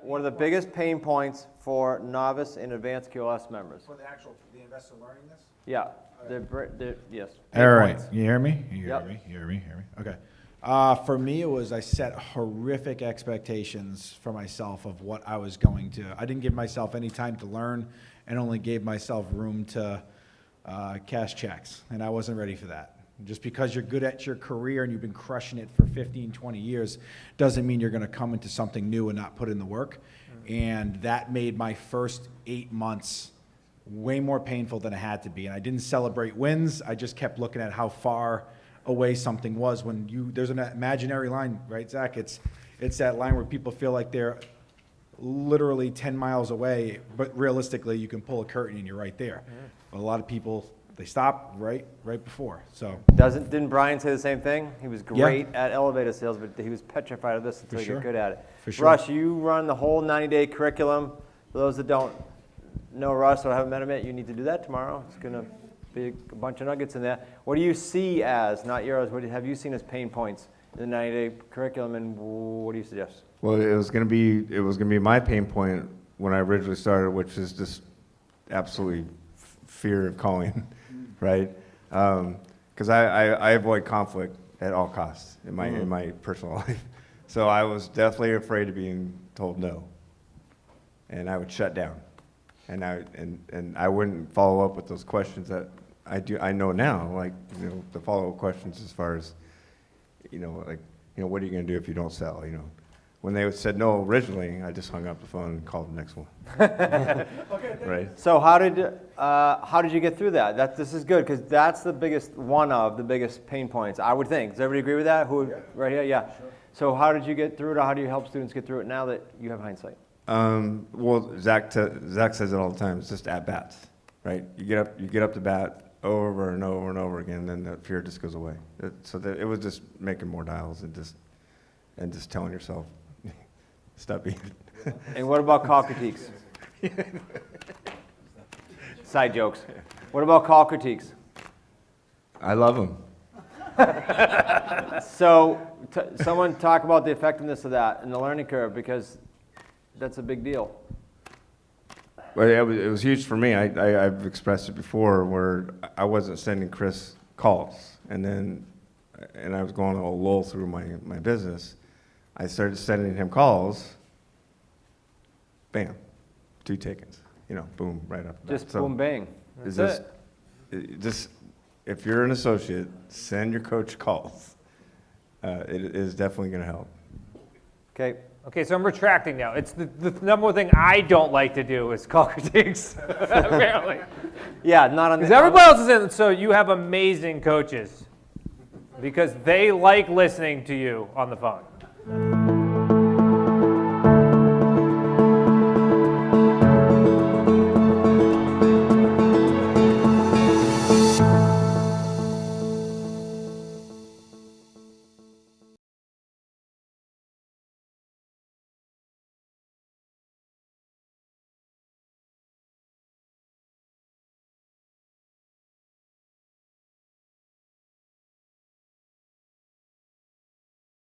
What are the biggest pain points for novice and advanced QLS members? For the investor learning this? Yeah, yes. All right, you hear me? You hear Yep. me? You hear me? Hear me? Okay. For me, it was I set horrific expectations for myself of what I was going to. I didn't give myself any time to learn and only gave myself room to cash checks, and I wasn't ready for that. Just because you're good at your career and you've been crushing it for 15, 20 years doesn't mean you're going to come into something new and not put in the work. And that made my first 8 months way more painful than it had to be. And I didn't celebrate wins. I just kept looking at how far away something was. There's an imaginary line, right, Zach? It's that line where people feel like they're literally 10 miles away, but realistically you can pull a curtain and you're right there. But a lot of people, they stop right before. So Didn't Brian say the same thing? He was great at elevator sales, but he was petrified of this until he got good at it. For sure. Russ, you run the whole 90-day curriculum. For those that don't know Russ or haven't met him yet, you need to do that tomorrow. It's going to be a bunch of nuggets in there. What do you see as, not yours, what have you seen as pain points in the 90-day curriculum, and what do you suggest? Well, it was going to be my pain point when I originally started, which is just absolutely fear of calling, right? Because I avoid conflict at all costs in my personal life. So I was definitely afraid of being told no, and I would shut down, and I wouldn't follow up with those questions that I know now, like the follow-up questions as far as what are you going to do if you don't sell, When they said no originally, I just hung up the phone and called the next one. Right. So how did you get through that? This is good because that's one of the biggest pain points, I would think. Does everybody agree with that? Right here? Yeah. Sure. So how did you get through it, or how do you help students get through it now that you have hindsight? Well, Zach says it all the time. It's just at bats, right? You get up to bat over and over and over again, and then the fear just goes away. It was just making more dials and just telling yourself, stop being. And what about call critiques? Side jokes. What about call critiques? I love them. So someone talk about the effectiveness of that and the learning curve, because that's a big deal. Well, it was huge for me. I've expressed it before where I wasn't sending Chris calls, and I was going a lull through my business. I started sending him calls. Bam, 2 takens. Boom, right up. Just boom, bang. That's it. Just if you're an associate, send your coach calls. It is definitely going to help. Okay, so I'm retracting now. It's the number one thing I don't like to do is call critiques, apparently. Yeah, not on the... Because everybody else is in, so you have amazing coaches because they like listening to you on the phone.